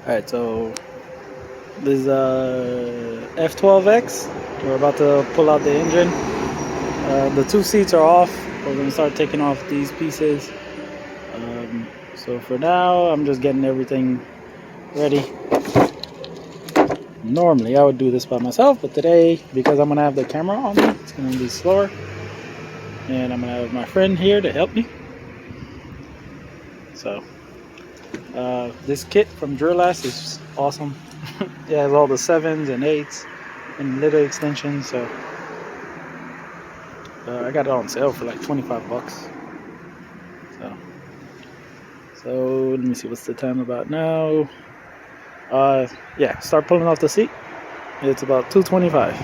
Alright, so this is f12x. We're about to pull out the engine. The two seats are off. We're going to start taking off these pieces. So for now, I'm just getting everything ready. Normally, I would do this by myself, but today, because I'm going to have the camera on me, it's going to be slower. And I'm going to have my friend here to help me. So, this kit from Duralast is awesome. It has all the 7s and 8s and little extensions. So, I got it on sale for like 25 bucks. So let me see, what's the time about now? Yeah, start pulling off the seat. It's about 2:25.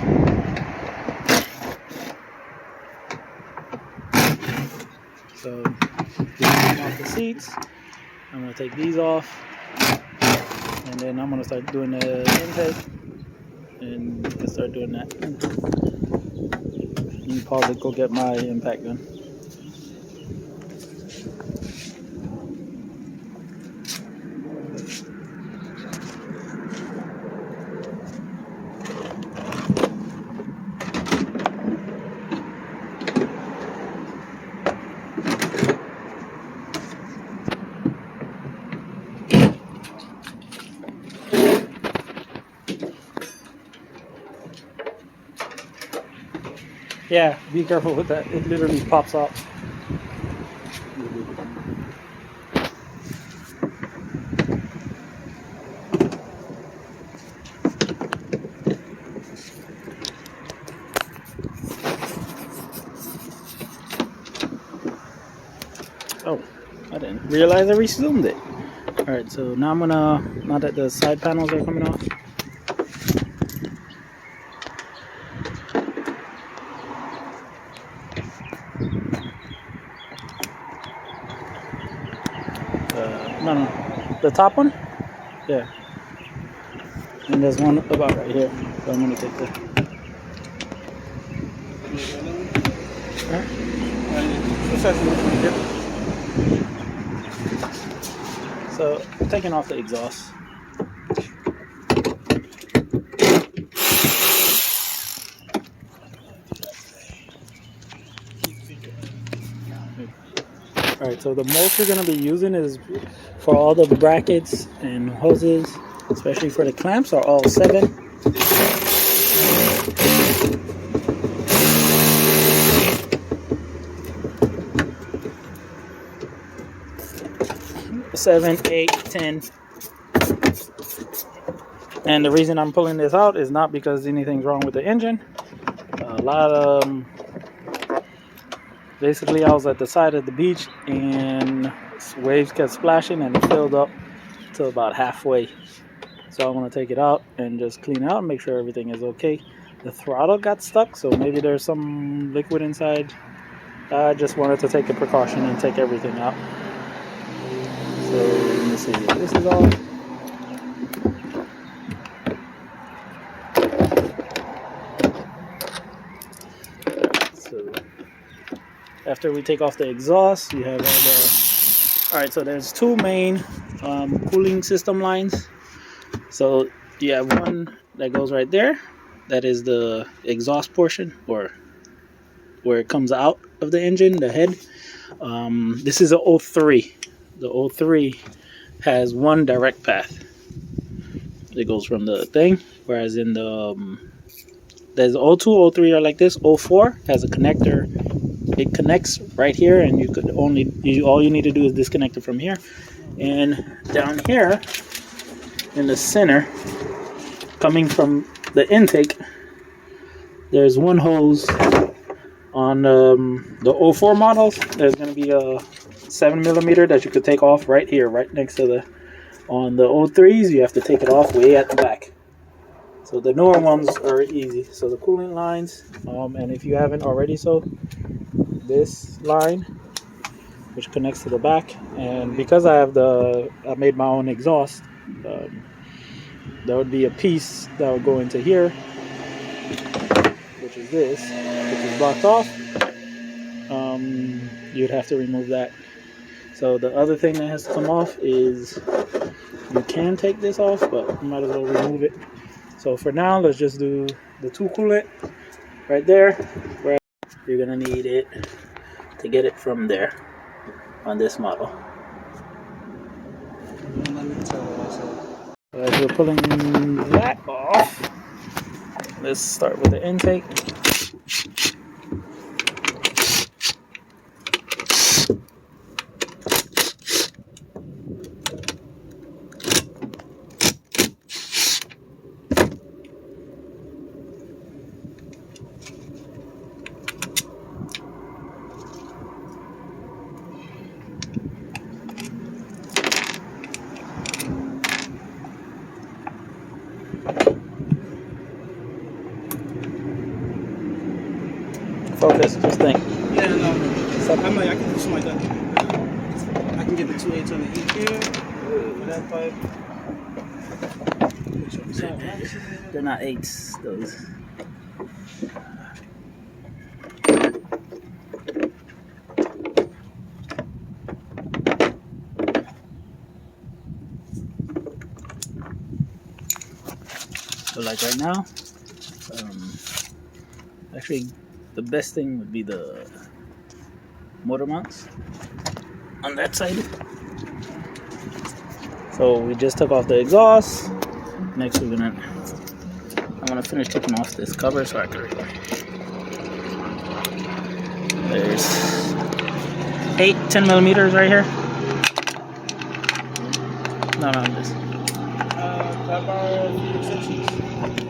So pulling off the seats. I'm gonna take these off, and then I'm gonna start doing the intake, and you can start doing that. You pause it, go get my impact gun. Yeah, be careful with that. It literally pops out. Oh, I didn't realize I resumed it. Alright, so now I'm gonna, now that the side panels are coming off, no, the top one? Yeah. And there's one about right here, so I'm gonna take that. Huh? So, taking off the exhaust. Alright, so the most you're going to be using is for all the brackets and hoses, especially for the clamps, are all 7. Seven, 8, 10. And the reason I'm pulling this out is not because anything's wrong with the engine. A lot of basically I was at the side of the beach and waves kept splashing and it filled up to about halfway. So I'm going to take it out and just clean it out and make sure everything is okay. The throttle got stuck, so maybe there's some liquid inside. I just wanted to take a precaution and take everything out. So let me see, this is all. So after we take off the exhaust, you have all the... Alright, so there's 2 main cooling system lines. So you have one that goes right there. That is the exhaust portion, or where it comes out of the engine, the head. This is a 03. The 03 has one direct path. It goes from the thing, whereas in the there's 02, 03 are like this. 04 has a connector. It connects right here, and you could all you need to do is disconnect it from here. And down here in the center, coming from the intake, there's one hose. On the 04 models, there's going to be a 7mm that you could take off right here, right next to the... On the 03s, you have to take it off way at the back. So the newer ones are easy. So the cooling lines, and if you haven't already, so this line, which connects to the back, and because I made my own exhaust, there would be a piece that would go into here, which is this, which is blocked off. You'd have to remove that. So the other thing that has to come off is, you can take this off, but you might as well remove it. So for now, let's just do the two coolant right there, where you're gonna need it to get it from there on this model. As we're pulling that off, let's start with the intake. Focus, just think. Yeah, no. I'm like, I can do something like that. I can get the 2/8 on the each here with that pipe. They're not 8s, those. So like right now, actually the best thing would be the motor mounts on that side. So we just took off the exhaust. Next I'm gonna finish taking off this cover so I can record. There's 10 millimeters right here. No, this.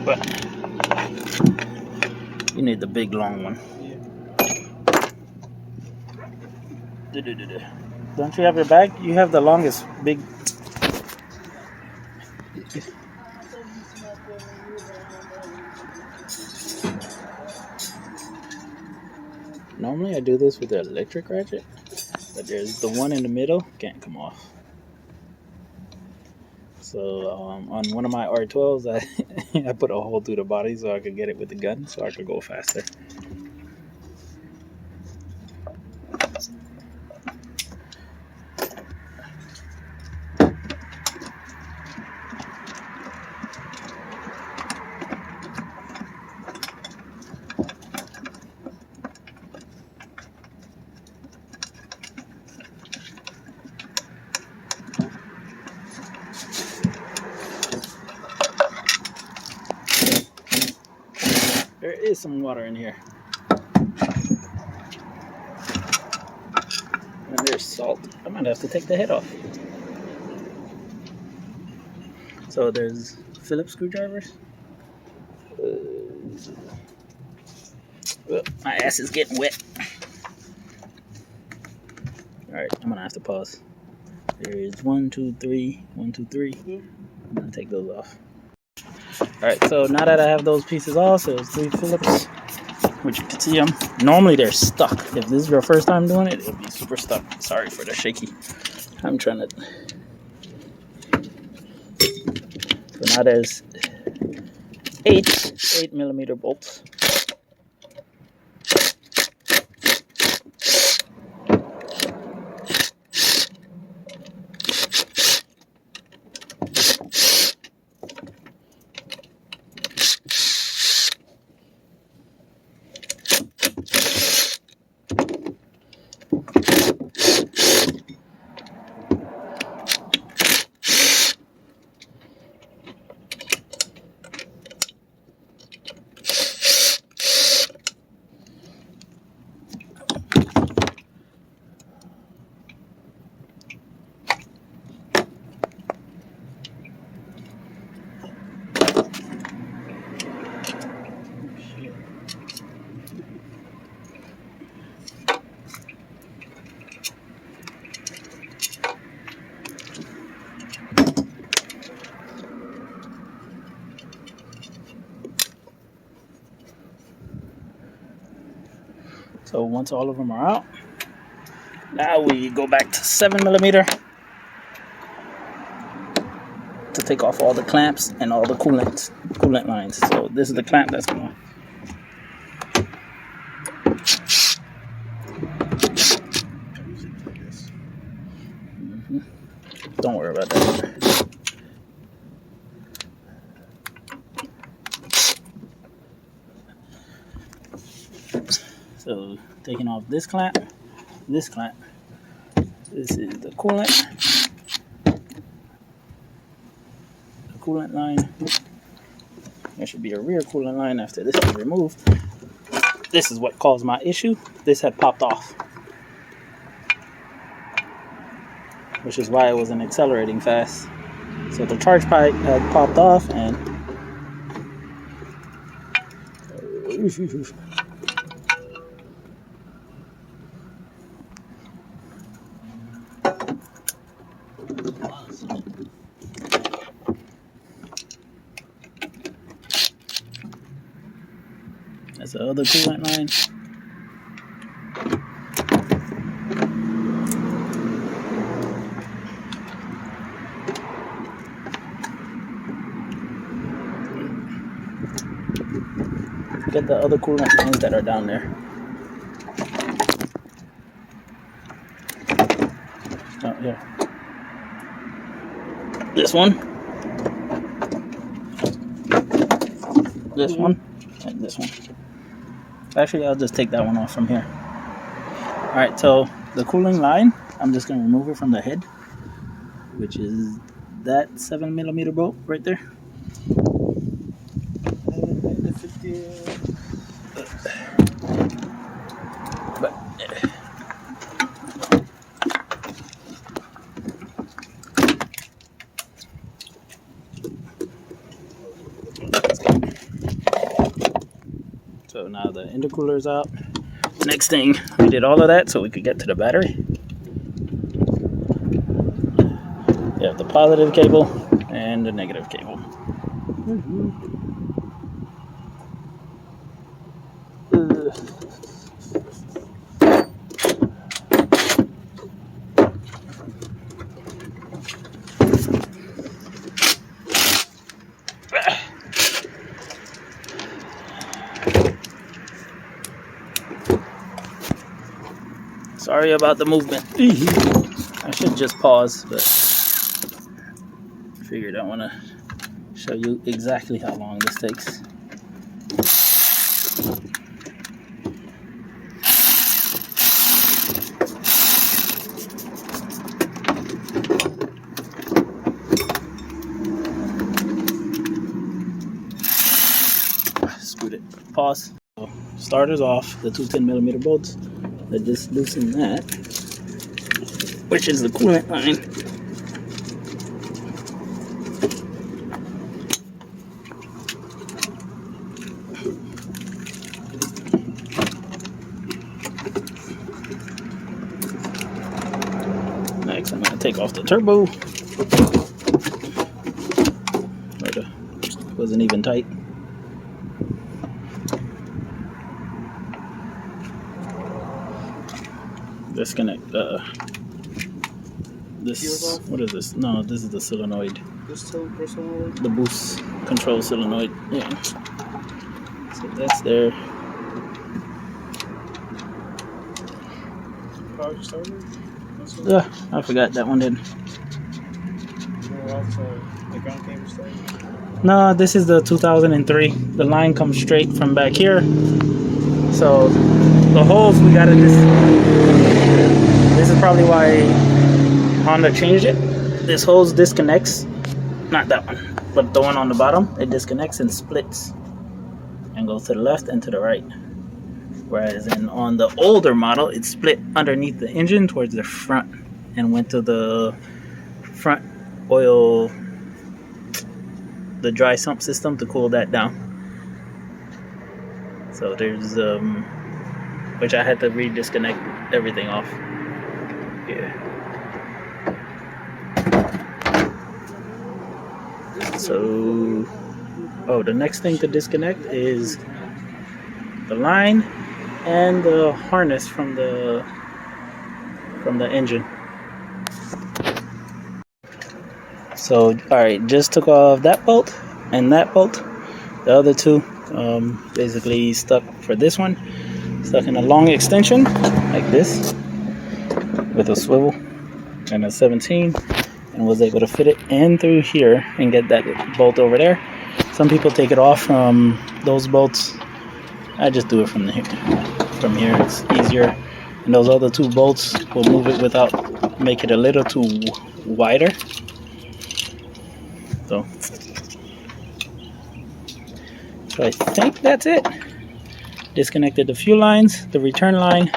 But you need the big long one. Yeah. Don't you have your bag? You have the longest big. Normally I do this with the electric ratchet, but there's the one in the middle can't come off. So on one of my R12s, I put a hole through the body so I could get it with the gun, so I could go faster. There is some water in here. And there's salt. I might have to take the head off. So there's Phillips screwdrivers. My ass is getting wet. Alright, I'm gonna have to pause. There's 1, 2, 3, 1, 2, 3. I'm gonna take those off. Alright, so now that I have those pieces off, so it's 3 Phillips, which you can see them. Normally they're stuck. If this is your first time doing it, it'll be super stuck. Sorry for the shaky. I'm trying to. So now there's 8 millimeter bolts. So once all of them are out, now we go back to 7 millimeter to take off all the clamps and all the coolant lines. So this is the clamp that's going. So taking off this clamp, this clamp. This is the coolant. The coolant line. There should be a rear coolant line after this is removed. This is what caused my issue. This had popped off, which is why it wasn't accelerating fast. So the charge pipe had popped off and that's the other coolant line. Get the other coolant lines that are down there. Oh, yeah. This one. This one. And this one. Actually, I'll just take that one off from here. Alright, so the cooling line, I'm just going to remove it from the head, which is that 7mm bolt right there. But so now the intercooler is out. Next thing, we did all of that so we could get to the battery. You have the positive cable and the negative cable. Sorry about the movement. I should just pause, but I figured I want to show you exactly how long this takes. Screwed it. Pause. So, starters off, the two 10mm bolts. I just loosen that, which is the coolant line. Next, I'm going to take off the turbo. It wasn't even tight. Disconnect this. What is this? No, this is the solenoid. This solenoid? The boost control solenoid. Yeah. So that's there. Power starter? Yeah, I forgot that one did. The ground cable starter? No, this is the 2003. The line comes straight from back here. So the holes we got in this is probably why Honda changed it. This hose disconnects, not that one, but the one on the bottom, it disconnects and splits and goes to the left and to the right. Whereas on the older model, it split underneath the engine towards the front and went to the front oil, the dry sump system to cool that down. So there's which I had to re-disconnect everything off. Yeah. So, oh, the next thing to disconnect is the line and the harness from the engine. So, all right, just took off that bolt and that bolt. The other two basically stuck for this one. Stuck in a long extension like this with a swivel and a 17, and was able to fit it in through here and get that bolt over there. Some people take it off from those bolts. I just do it from here. from here it's easier, and those other 2 bolts will move it without make it a little too wider. So I think that's it. Disconnected the fuel lines, the return line.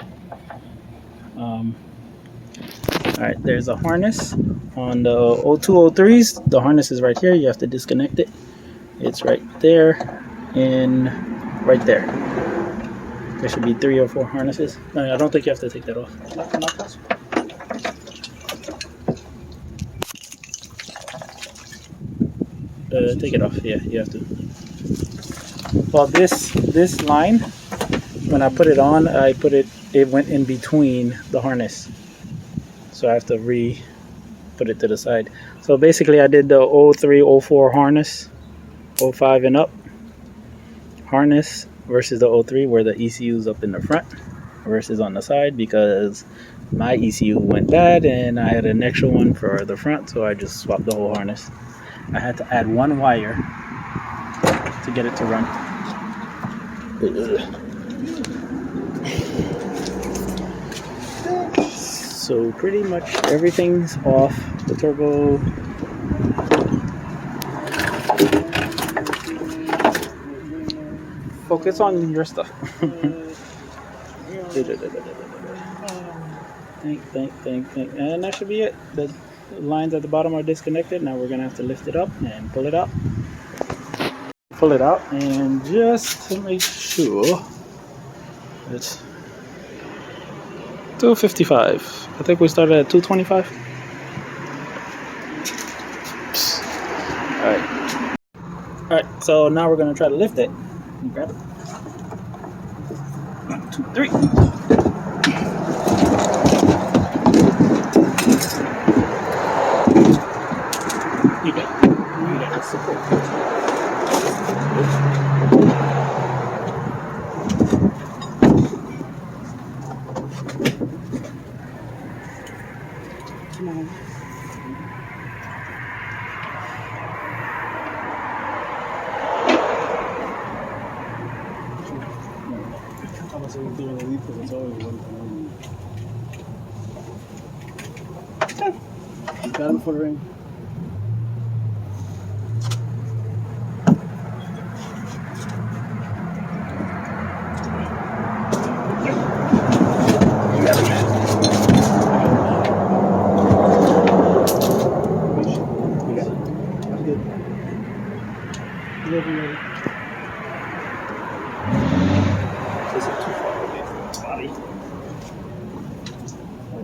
Alright, there's a harness on the 0203s. The harness is right here. You have to disconnect it. It's right there and right there. There should be 3 or 4 harnesses. No, I don't think you have to take that off. Take it off. Yeah, you have to. Well, this line, when I put it on, it went in between the harness, so I have to put it to the side. So basically I did the 03, 04 harness, 05 and up harness versus the 03 where the ECU is up in the front versus on the side, because my ECU went bad and I had an extra one for the front, so I just swapped the whole harness. I had to add 1 wire to get it to run. So pretty much everything's off. The turbo. Focus on your stuff. Think. And that should be it. The lines at the bottom are disconnected. Now we're gonna have to lift it up and pull it out. Pull it out, and just to make sure it's 255. I think we started at 225. Alright, so now we're gonna try to lift it. Grab it. 1, 2, 3. You got the support. Come on. I was doing a leap because it's always one thing. You got him for the ring.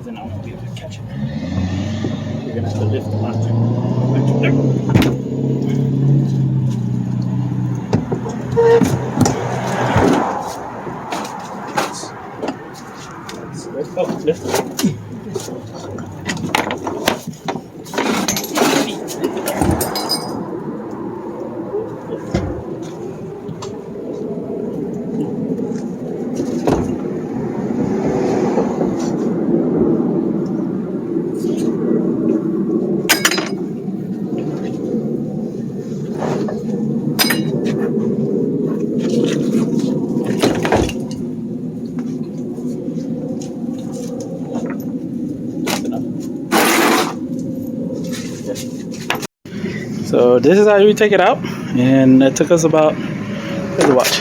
Then I won't be able to catch it. You're gonna have to lift a lot. Lift it. So this is how you take it out, and it took us about, let's watch,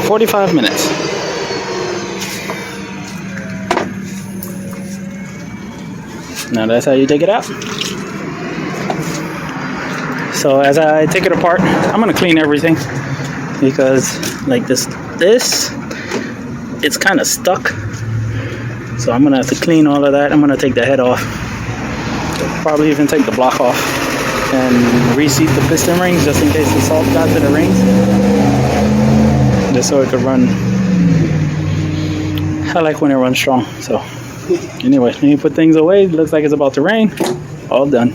45 minutes. Now that's how you take it out. So as I take it apart, I'm gonna clean everything, because like this it's kind of stuck. So I'm gonna have to clean all of that. I'm gonna take the head off. Probably even take the block off and reseat the piston rings just in case the salt got to the rings, just so it could run. I like when it runs strong. So anyway, let me put things away. It looks like it's about to rain. All done.